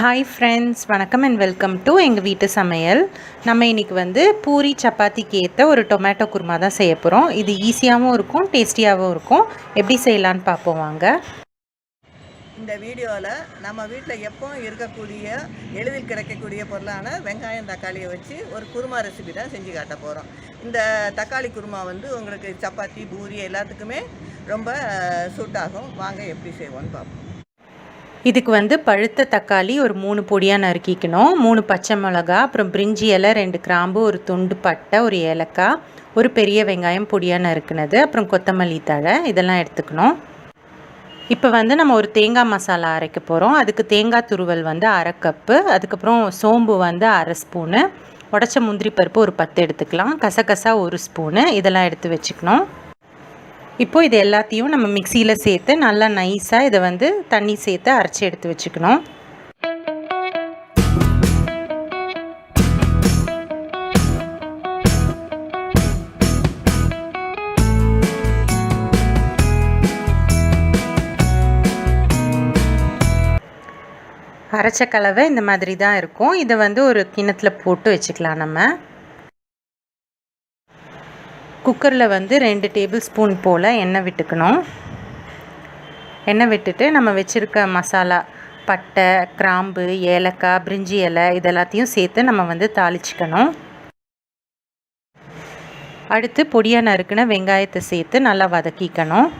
Hi friends, வணக்கம் and welcome to எங்கள் வீட்டு சமையல். நம்ம இன்றைக்கி வந்து பூரி சப்பாத்திக்கு ஏற்ற ஒரு டொமேட்டோ குருமா தான் செய்ய போகிறோம். இது ஈஸியாகவும் இருக்கும், டேஸ்டியாகவும் இருக்கும். எப்படி செய்யலான்னு பார்ப்போம் வாங்க. இந்த வீடியோவில் நம்ம வீட்டில் எப்போவும் இருக்கக்கூடிய எளிதில் கிடைக்கக்கூடிய பொருளான வெங்காயம் தக்காளியை வச்சு ஒரு குருமா ரெசிபி தான் செஞ்சு காட்ட போகிறோம். இந்த தக்காளி குருமா வந்து உங்களுக்கு சப்பாத்தி பூரி எல்லாத்துக்குமே ரொம்ப சூட் ஆகும். வாங்க எப்படி செய்வோன்னு பார்ப்போம். இதுக்கு வந்து பழுத்த தக்காளி ஒரு 3 பொடியாக நறுக்கிக்கணும், 3 பச்சை மிளகா, அப்புறம் பிரிஞ்சி இலை, 2 கிராம்பு, ஒரு துண்டு பட்டை, ஒரு ஏலக்காய், ஒரு பெரிய வெங்காயம் பொடியாக நறுக்குனது, அப்புறம் கொத்தமல்லி தழை, இதெல்லாம் எடுத்துக்கணும். இப்போ வந்து நம்ம ஒரு தேங்காய் மசாலா அரைக்க போகிறோம். அதுக்கு தேங்காய் துருவல் வந்து 1/2 கப்பு, அதுக்கப்புறம் சோம்பு வந்து 1/2 ஸ்பூனு, உடச்ச முந்திரி பருப்பு ஒரு 10 எடுத்துக்கலாம், கசகசா 1 ஸ்பூனு, இதெல்லாம் எடுத்து வச்சுக்கணும். இப்போது இது எல்லாத்தையும் நம்ம மிக்சியில் சேர்த்து நல்லா நைஸாக இதை வந்து தண்ணி சேர்த்து அரைச்சி எடுத்து வச்சுக்கணும். அரைச்ச கலவை இந்த மாதிரி தான் இருக்கும். இதை வந்து ஒரு கிண்ணத்தில் போட்டு வச்சுக்கலாம். நம்ம குக்கரில் வந்து 2 டேபிள் ஸ்பூன் போல் எண்ணெய் விட்டுக்கணும். எண்ணெய் விட்டுட்டு நம்ம வச்சுருக்க மசாலா பட்டை, கிராம்பு, ஏலக்காய், பிரிஞ்சி இலை இதெல்லாத்தையும் சேர்த்து நம்ம வந்து தாளிச்சிக்கணும். அடுத்து பொடியாக நறுக்கின வெங்காயத்தை சேர்த்து நல்லா வதக்கிக்கணும்.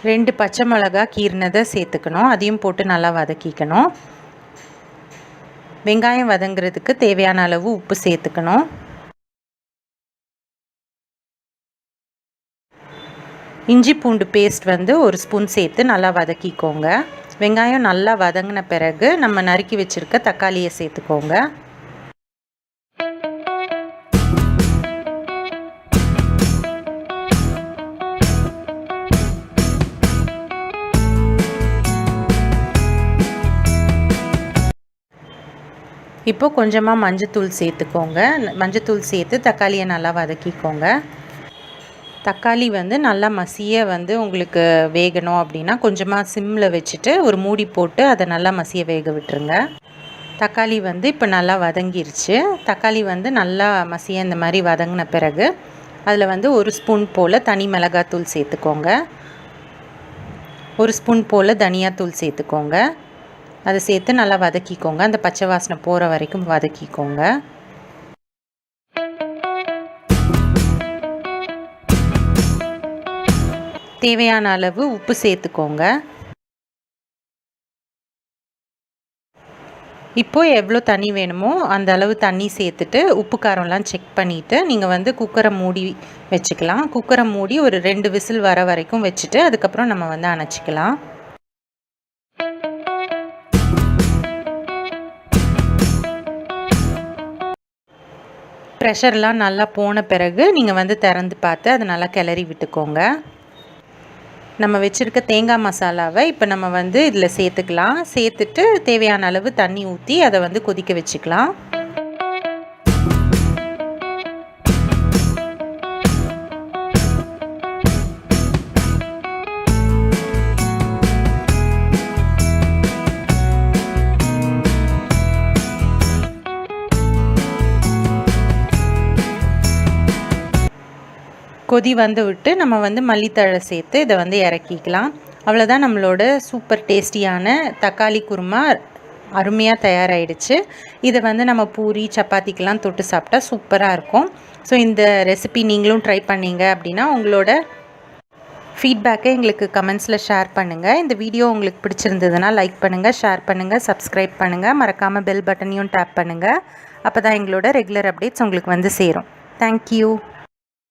ரெண்டு பச்சை மிளகா கீறினதை சேர்த்துக்கணும். அதையும் போட்டு நல்லா வதக்கிக்கணும். வெங்காயம் வதங்கிறதுக்கு தேவையான அளவு உப்பு சேர்த்துக்கணும். இஞ்சி பூண்டு பேஸ்ட் வந்து 1 ஸ்பூன் சேர்த்து நல்லா வதக்கிக்கோங்க. வெங்காயம் நல்லா வதங்கின பிறகு நம்ம நறுக்கி வச்சுருக்க தக்காளியை சேர்த்துக்கோங்க. இப்போ கொஞ்சமாக மஞ்சத்தூள் சேர்த்துக்கோங்க. மஞ்சத்தூள் சேர்த்து தக்காளியை நல்லா வதக்கிக்கோங்க. தக்காளி வந்து நல்லா மசிய வந்து உங்களுக்கு வேகணும் அப்படின்னா கொஞ்சமாக சிம்மில் வச்சுட்டு ஒரு மூடி போட்டு அதை நல்லா மசிய வேக விட்டுருங்க. தக்காளி வந்து இப்போ நல்லா வதங்கிருச்சு. தக்காளி வந்து நல்லா மசிய இந்த மாதிரி வதங்கின பிறகு அதில் வந்து 1 ஸ்பூன் போல் தனி மிளகாத்தூள் சேர்த்துக்கோங்க. 1 ஸ்பூன் போல் தனியாத்தூள் சேர்த்துக்கோங்க. அதை சேர்த்து நல்லா வதக்கிக்கோங்க. அந்த பச்சை வாசனை போகிற வரைக்கும் வதக்கிக்கோங்க. தேவையான அளவு உப்பு சேர்த்துக்கோங்க. இப்போது எவ்வளோ தண்ணி வேணுமோ அந்த அளவு தண்ணி சேர்த்துட்டு உப்பு காரம்லாம் செக் பண்ணிவிட்டு நீங்கள் வந்து குக்கரை மூடி வச்சுக்கலாம். குக்கரை மூடி ஒரு 2 விசில் வர வரைக்கும் வச்சுட்டு அதுக்கப்புறம் நம்ம வந்து அணைச்சிக்கலாம். ப்ரெஷர்லாம் நல்லா போன பிறகு நீங்கள் வந்து திறந்து பார்த்து அதை நல்லா கிளறி விட்டுக்கோங்க. நம்ம வச்சுருக்க தேங்காய் மசாலாவை இப்போ நம்ம வந்து இதில் சேர்த்துக்கலாம். சேர்த்துட்டு தேவையான அளவு தண்ணி ஊற்றி அதை வந்து கொதிக்க வச்சுக்கலாம். கொதி வந்து விட்டு நம்ம வந்து மல்லித்தழை சேர்த்து இதை வந்து இறக்கிக்கலாம். அவ்வளோதான், நம்மளோட சூப்பர் டேஸ்டியான தக்காளி குருமா அருமையாக தயாராகிடுச்சு. இதை வந்து நம்ம பூரி சப்பாத்திக்கெலாம் தொட்டு சாப்பிட்டா சூப்பராக இருக்கும். ஸோ இந்த ரெசிபி நீங்களும் ட்ரை பண்ணிங்க அப்படின்னா உங்களோட ஃபீட்பேக்கை எங்களுக்கு கமெண்ட்ஸில் ஷேர் பண்ணுங்கள். இந்த வீடியோ உங்களுக்கு பிடிச்சிருந்ததுன்னா லைக் பண்ணுங்கள், ஷேர் பண்ணுங்கள், சப்ஸ்கிரைப் பண்ணுங்கள். மறக்காமல் பெல் பட்டனையும் டேப் பண்ணுங்கள். அப்போ தான் எங்களோட ரெகுலர் அப்டேட்ஸ் உங்களுக்கு வந்து சேரும். தேங்க்யூ.